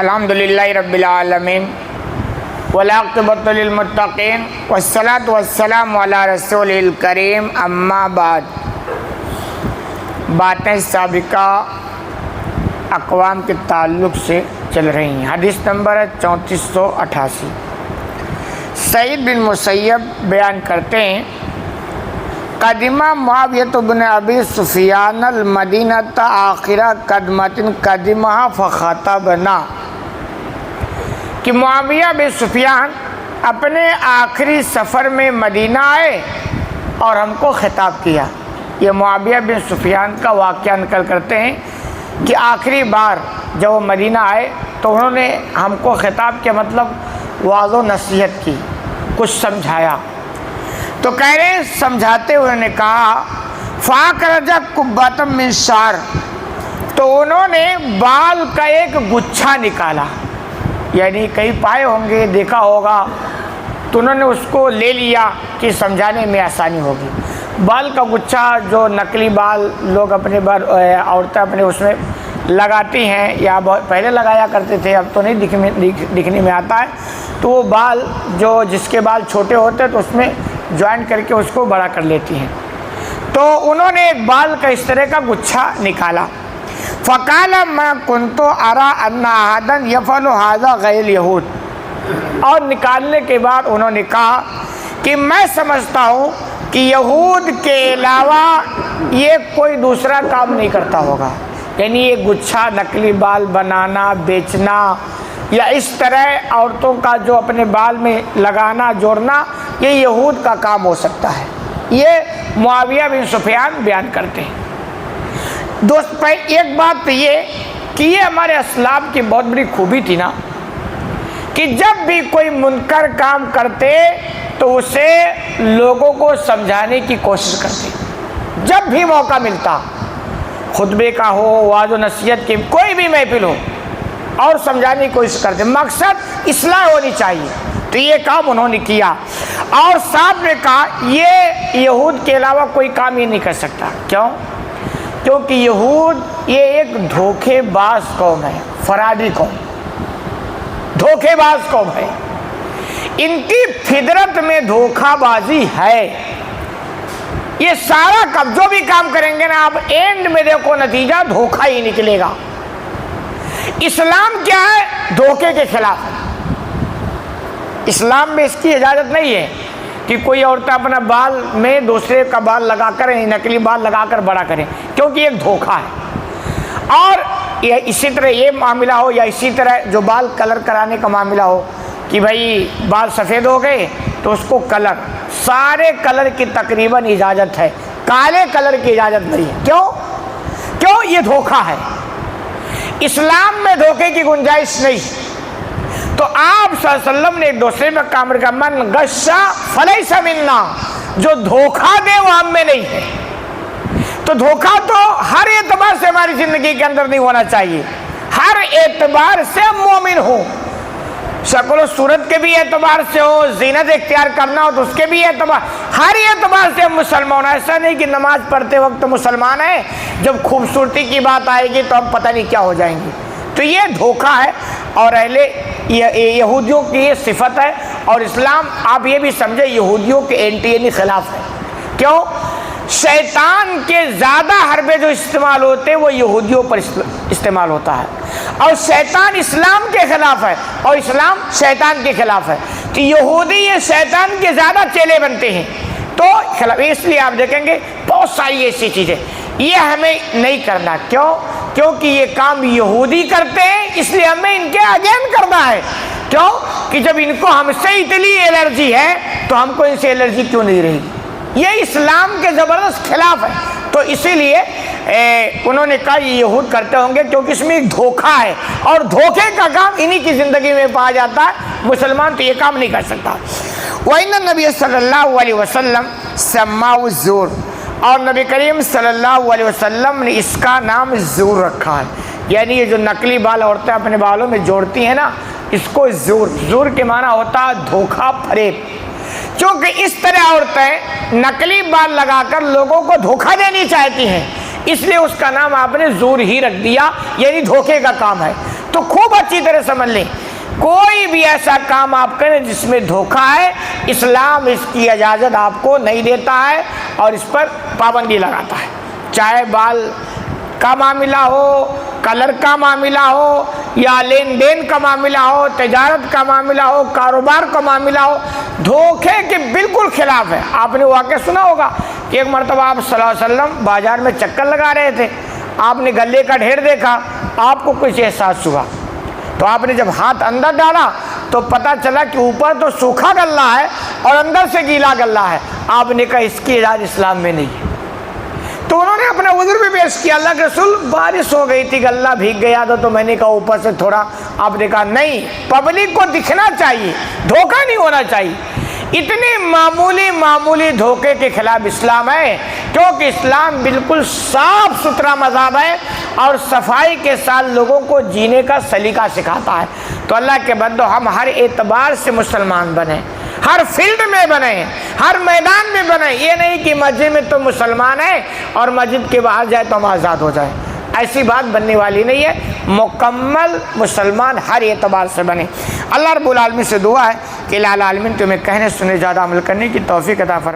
الحمدللہ رب العالمین والعاقبۃ للمتقین والصلاۃ والسلام علی رسول الکریم اما بعد۔ باتیں سابقہ اقوام کے تعلق سے چل رہی ہیں۔ حدیث نمبر ہے 3488۔ سعید بن مسیب بیان کرتے ہیں قدمہ معاویہ بن ابی سفیان المدینۃ آخر قدمۃ قدمہ فخطبنا، کہ معاویہ بن سفیان اپنے آخری سفر میں مدینہ آئے اور ہم کو خطاب کیا۔ یہ معاویہ بن سفیان کا واقعہ نقل کرتے ہیں کہ آخری بار جب وہ مدینہ آئے تو انہوں نے ہم کو خطاب کیا، مطلب واعظ و نصیحت کی، کچھ سمجھایا۔ تو کہہ رہے ہیں سمجھاتے ہوئے نے کہا فَأَخْرَجَ قُبَّةً مِّن شَعْرٍ، تو انہوں نے بال کا ایک گچھا نکالا، یعنی کہیں پائے ہوں گے، دیکھا ہوگا، تو انہوں نے اس کو لے لیا کہ سمجھانے میں آسانی ہوگی۔ بال کا گچھا جو نقلی بال لوگ اپنے عورتیں اپنے اس میں لگاتی ہیں، یا پہلے لگایا کرتے تھے، اب تو نہیں دکھنے میں آتا ہے، تو وہ بال جو جس کے بال چھوٹے ہوتے ہیں تو اس میں جوائن کر کے اس کو بڑا کر لیتی ہیں۔ تو انہوں نے ایک بال کا اس طرح کا گچھا نکالا۔ فَقَالَ مَا كُنْتُ أَرَىٰ أَنَّ أَحَدًا يَفْعَلُ هَٰذَا غَيْرَ الْيَهُودِ، اور نکالنے کے بعد انہوں نے کہا کہ میں سمجھتا ہوں کہ یہود کے علاوہ یہ کوئی دوسرا کام نہیں کرتا ہوگا، یعنی یہ گچھا نقلی بال بنانا، بیچنا، یا اس طرح عورتوں کا جو اپنے بال میں لگانا جوڑنا، یہ یہود کا کام ہو سکتا ہے۔ یہ معاویہ بن سفیان بیان کرتے ہیں۔ دوست بھائی، ایک بات تو یہ کہ یہ ہمارے اسلاف کی بہت بڑی خوبی تھی نا، کہ جب بھی کوئی منکر کام کرتے تو اسے لوگوں کو سمجھانے کی کوشش کرتے، جب بھی موقع ملتا، خطبے کا ہو، واعظ و نصیحت کی کوئی بھی محفل ہو، اور سمجھانے کی کوشش کرتے، مقصد اصلاح ہونی چاہیے۔ تو یہ کام انہوں نے کیا، اور ساتھ میں کہا یہ یہود کے علاوہ کوئی کام یہ نہیں کر سکتا۔ کیوں؟ کیونکہ یہود یہ ایک دھوکے باز قوم ہے، فرادی قوم، دھوکے باز قوم ہے، ان کی فطرت میں دھوکہ بازی ہے۔ یہ سارا کام جو بھی کام کریں گے نا، آپ اینڈ میں دیکھو نتیجہ دھوکہ ہی نکلے گا۔ اسلام کیا ہے؟ دھوکے کے خلاف ہے۔ اسلام میں اس کی اجازت نہیں ہے کہ کوئی عورت اپنا بال میں دوسرے کا بال لگا کر، نقلی بال لگا کر بڑا کرے، کیونکہ ایک دھوکہ ہے۔ اور یہ اسی طرح یہ معاملہ ہو، یا اسی طرح جو بال کلر کرانے کا معاملہ ہو کہ بھائی بال سفید ہو گئے تو اس کو کلر، سارے کلر کی تقریباً اجازت ہے، کالے کلر کی اجازت نہیں ہے۔ کیوں؟ یہ دھوکہ ہے۔ اسلام میں دھوکے کی گنجائش نہیں۔ تو آپ صلی اللہ علیہ وسلم نے ایک دوسرے میں کام رکھا، من غش فلیس منا، جو دھوکہ دے وہ ہم میں نہیں ہے۔ تو دھوکہ تو ہر اعتبار سے ہماری زندگی کے اندر نہیں ہونا چاہیے، ہر اعتبار سے ہم مومن ہوں، شکل و صورت کے بھی اعتبار سے ہو، زینت اختیار کرنا ہو تو اس کے بھی اعتبار، ہر اعتبار سے ہم مسلمان۔ ایسا نہیں کہ نماز پڑھتے وقت مسلمان ہیں، جب خوبصورتی کی بات آئے گی تو ہم پتہ نہیں کیا ہو جائیں گے۔ تو یہ دھوکہ ہے، اور اہل یہودیوں کی یہ صفت ہے، اور اسلام آپ یہ بھی سمجھے یہودیوں کے اینٹی خلاف ہے۔ کیوں؟ شیطان کے زیادہ حربے جو استعمال ہوتے ہیں وہ یہودیوں پر استعمال ہوتا ہے، اور شیطان اسلام کے خلاف ہے اور اسلام شیطان کے خلاف ہے۔ تو یہودی یہ شیطان کے زیادہ چیلے بنتے ہیں، تو اس لیے آپ دیکھیں گے بہت ساری ایسی چیزیں یہ ہمیں نہیں کرنا۔ کیونکہ یہ کام یہودی کرتے ہیں، اس لیے ہمیں ان کے اگین کرنا ہے۔ کیوں؟ کہ جب ان کو ہم سے اتنی الرجی ہے تو ہم کو ان سے الرجی کیوں نہیں رہی؟ یہ اسلام کے زبردست خلاف ہے۔ تو اسی لیے انہوں نے کہا یہ یہود کرتے ہوں گے، کیونکہ اس میں ایک دھوکہ ہے، اور دھوکے کا کام انہی کی زندگی میں پایا جاتا ہے۔ مسلمان تو یہ کام نہیں کر سکتا۔ وَإِنَّ النَّبِيَّ صلی اللہ علیہ وسلم سَمَّاهُ الزُّورَ، اور نبی کریم صلی اللہ علیہ وسلم نے اس کا نام زور رکھا ہے، یعنی یہ جو نقلی بال عورتیں اپنے بالوں میں جوڑتی ہیں نا، اس کو زور کے معنی ہوتا ہے دھوکہ، فریب۔ چونکہ اس طرح عورتیں نقلی بال لگا کر لوگوں کو دھوکہ دینی چاہتی ہیں، اس لیے اس کا نام آپ نے زور ہی رکھ دیا، یعنی دھوکے کا کام ہے۔ تو خوب اچھی طرح سمجھ لیں، کوئی بھی ایسا کام آپ کریں جس میں دھوکہ ہے، اسلام اس کی اجازت آپ کو نہیں دیتا ہے اور اس پر پابندی لگاتا ہے۔ چاہے بال کا معاملہ ہو، کلر کا معاملہ ہو، یا لین دین کا معاملہ ہو، تجارت کا معاملہ ہو، کاروبار کا معاملہ ہو، دھوکے کے بالکل خلاف ہے۔ آپ نے واقعہ سنا ہوگا کہ ایک مرتبہ آپ صلی اللہ علیہ وسلم بازار میں چکر لگا رہے تھے، آپ نے غلے کا ڈھیر دیکھا، آپ کو کچھ احساس ہوا، تو آپ نے جب ہاتھ اندر ڈالا تو پتہ چلا کہ اوپر تو سوکھا غلہ ہے اور اندر سے گیلا غلہ ہے۔ آپ نے کہا اس کی اجازت اسلام میں نہیں ہے۔ تو انہوں نے اپنا عذر بھی پیش کیا، اللہ کے رسول بارش ہو گئی تھی، غلہ بھیگ گیا تھا، تو میں نے کہا اوپر سے تھوڑا۔ آپ نے کہا نہیں، پبلک کو دکھنا چاہیے، دھوکہ نہیں ہونا چاہیے۔ اتنے معمولی دھوکے کے خلاف اسلام ہے، کیونکہ اسلام بالکل صاف ستھرا مذہب ہے اور صفائی کے ساتھ لوگوں کو جینے کا سلیقہ سکھاتا ہے۔ تو اللہ کے بندو، ہم ہر اعتبار سے مسلمان بنیں، ہر فیلڈ میں بنیں، ہر میدان میں بنیں۔ یہ نہیں کہ مسجد میں تو مسلمان ہیں اور مسجد کے باہر جائے تو ہم آزاد ہو جائیں، ایسی بات بننے والی نہیں ہے۔ مکمل مسلمان ہر اعتبار سے بنے۔ اللہ رب العالمین سے دعا ہے کہ الہ العالمین تمہیں کہنے سنے زیادہ عمل کرنے کی توفیق عطا فرمائے۔